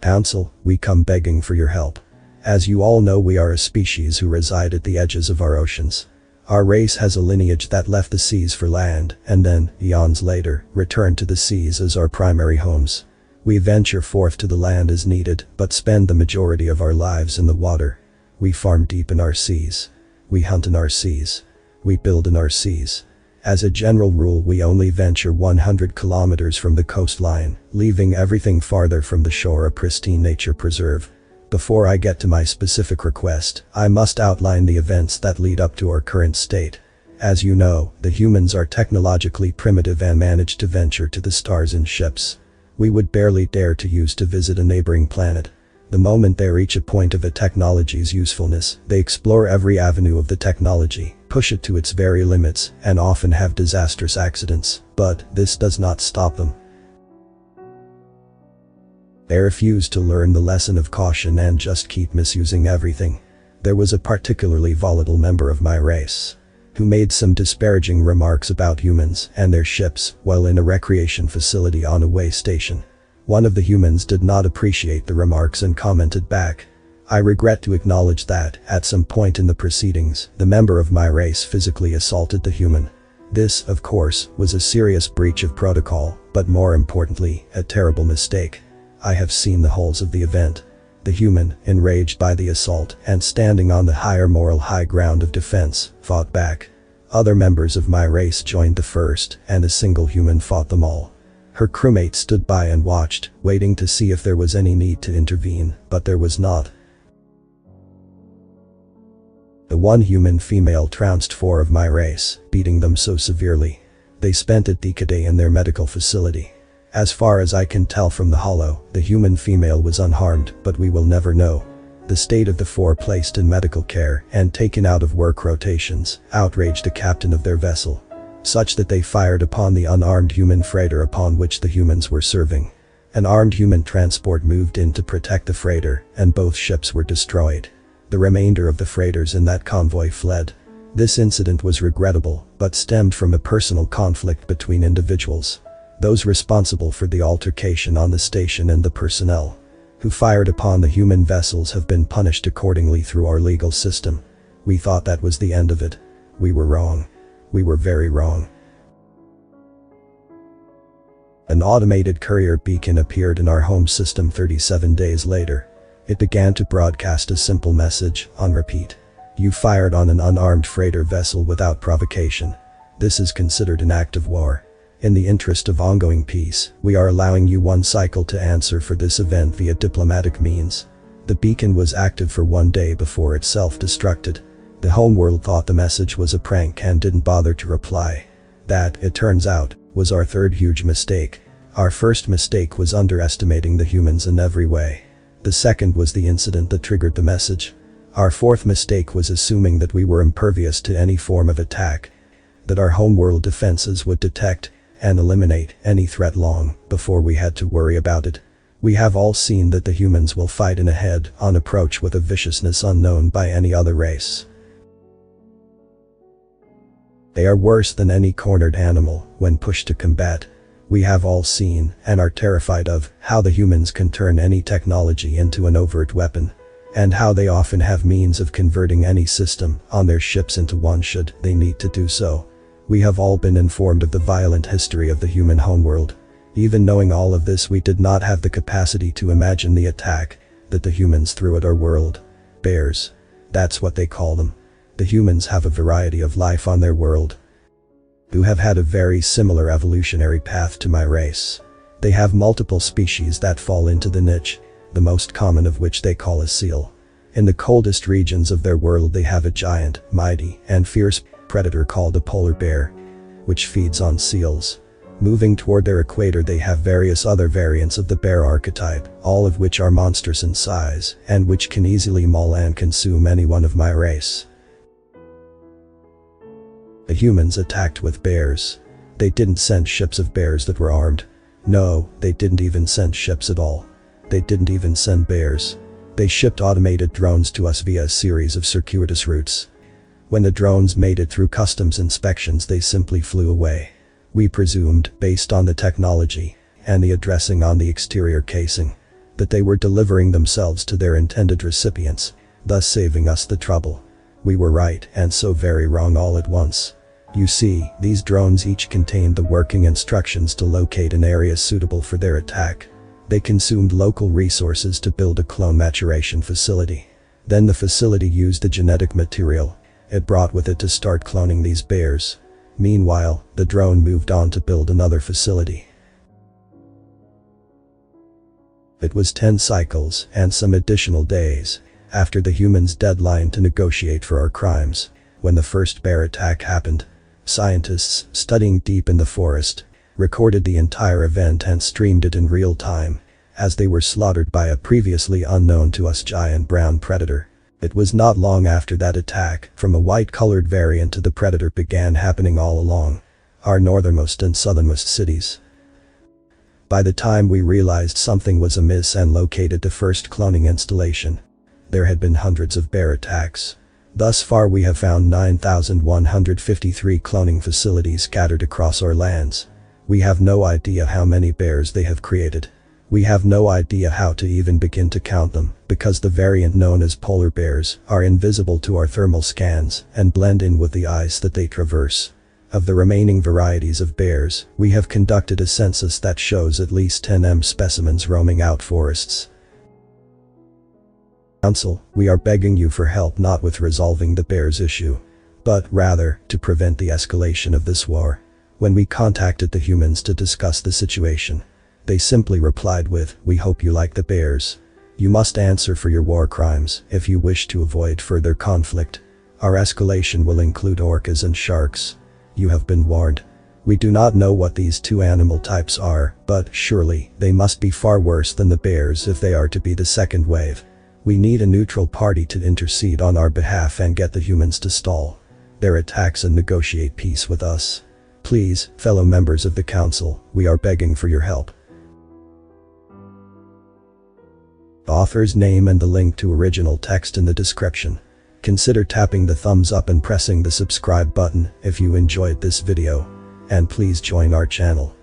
Council, we come begging for your help. As you all know, we are a species who reside at the edges of our oceans. Our race has a lineage that left the seas for land, and then, eons later, returned to the seas as our primary homes. We venture forth to the land as needed, but spend the majority of our lives in the water. We farm deep in our seas. We hunt in our seas. We build in our seas. As a general rule, we only venture 100 kilometers from the coastline, leaving everything farther from the shore a pristine nature preserve. Before I get to my specific request, I must outline the events that lead up to our current state. As you know, the humans are technologically primitive and manage to venture to the stars in ships. We would barely dare to visit a neighboring planet. The moment they reach a point of a technology's usefulness, they explore every avenue of the technology, push it to its very limits, and often have disastrous accidents. But this does not stop them. They refuse to learn the lesson of caution and just keep misusing everything. There was a particularly volatile member of my race who made some disparaging remarks about humans and their ships while in a recreation facility on a way station. One of the humans did not appreciate the remarks and commented back. I regret to acknowledge that, at some point in the proceedings, the member of my race physically assaulted the human. This, of course, was a serious breach of protocol, but more importantly, a terrible mistake. I have seen the whole of the event. The human, enraged by the assault and standing on the higher moral high ground of defense, fought back. Other members of my race joined the first, and a single human fought them all. Her crewmate stood by and watched, waiting to see if there was any need to intervene, but there was not. The one human female trounced 4 of my race, beating them so severely. They spent a decade in their medical facility. As far as I can tell from the holo, the human female was unharmed, but we will never know. The state of the 4 placed in medical care and taken out of work rotations outraged the captain of their vessel, such that they fired upon the unarmed human freighter upon which the humans were serving. An armed human transport moved in to protect the freighter, and both ships were destroyed. The remainder of the freighters in that convoy fled. This incident was regrettable, but stemmed from a personal conflict between individuals. Those responsible for the altercation on the station and the personnel who fired upon the human vessels have been punished accordingly through our legal system. We thought that was the end of it. We were wrong. We were very wrong. An automated courier beacon appeared in our home system 37 days later. It began to broadcast a simple message, on repeat. You fired on an unarmed freighter vessel without provocation. This is considered an act of war. In the interest of ongoing peace, we are allowing you 1 cycle to answer for this event via diplomatic means. The beacon was active for 1 day before it self-destructed. The homeworld thought the message was a prank and didn't bother to reply. That, it turns out, was our 3rd huge mistake. Our first mistake was underestimating the humans in every way. The second was the incident that triggered the message. Our 4th mistake was assuming that we were impervious to any form of attack, that our homeworld defenses would detect and eliminate any threat long before we had to worry about it. We have all seen that the humans will fight in a head-on approach with a viciousness unknown by any other race. They are worse than any cornered animal when pushed to combat. We have all seen, and are terrified of, how the humans can turn any technology into an overt weapon, and how they often have means of converting any system on their ships into one should they need to do so. We have all been informed of the violent history of the human homeworld. Even knowing all of this, we did not have the capacity to imagine the attack that the humans threw at our world. Bears. That's what they call them. The humans have a variety of life on their world, who have had a very similar evolutionary path to my race. They have multiple species that fall into the niche, the most common of which they call a seal. In the coldest regions of their world they have a giant, mighty, and fierce predator called a polar bear, which feeds on seals. Moving toward their equator they have various other variants of the bear archetype, all of which are monstrous in size, and which can easily maul and consume anyone of my race. The humans attacked with bears. They didn't send ships of bears that were armed. No, they didn't even send ships at all. They didn't even send bears. They shipped automated drones to us via a series of circuitous routes. When the drones made it through customs inspections they simply flew away. We presumed, based on the technology and the addressing on the exterior casing, that they were delivering themselves to their intended recipients, thus saving us the trouble. We were right and so very wrong all at once. You see, these drones each contained the working instructions to locate an area suitable for their attack. They consumed local resources to build a clone maturation facility. Then the facility used the genetic material it brought with it to start cloning these bears. Meanwhile, the drone moved on to build another facility. It was 10 cycles and some additional days after the humans' deadline to negotiate for our crimes when the first bear attack happened. Scientists, studying deep in the forest, recorded the entire event and streamed it in real time as they were slaughtered by a previously unknown to us giant brown predator. It was not long after that attack from a white-colored variant to the predator began happening all along our northernmost and southernmost cities. By the time we realized something was amiss and located the first cloning installation, there had been hundreds of bear attacks. Thus far we have found 9,153 cloning facilities scattered across our lands. We have no idea how many bears they have created. We have no idea how to even begin to count them, because the variant known as polar bears are invisible to our thermal scans and blend in with the ice that they traverse. Of the remaining varieties of bears, we have conducted a census that shows at least 10 specimens roaming out forests. Council, we are begging you for help not with resolving the bears issue, but rather to prevent the escalation of this war. When we contacted the humans to discuss the situation, they simply replied with, "We hope you like the bears. You must answer for your war crimes if you wish to avoid further conflict. Our escalation will include orcas and sharks. You have been warned." We do not know what these two animal types are, but surely they must be far worse than the bears if they are to be the second wave. We need a neutral party to intercede on our behalf and get the humans to stall their attacks and negotiate peace with us. Please, fellow members of the council, we are begging for your help. Author's name and the link to original text in the description. Consider tapping the thumbs up and pressing the subscribe button if you enjoyed this video. And please join our channel.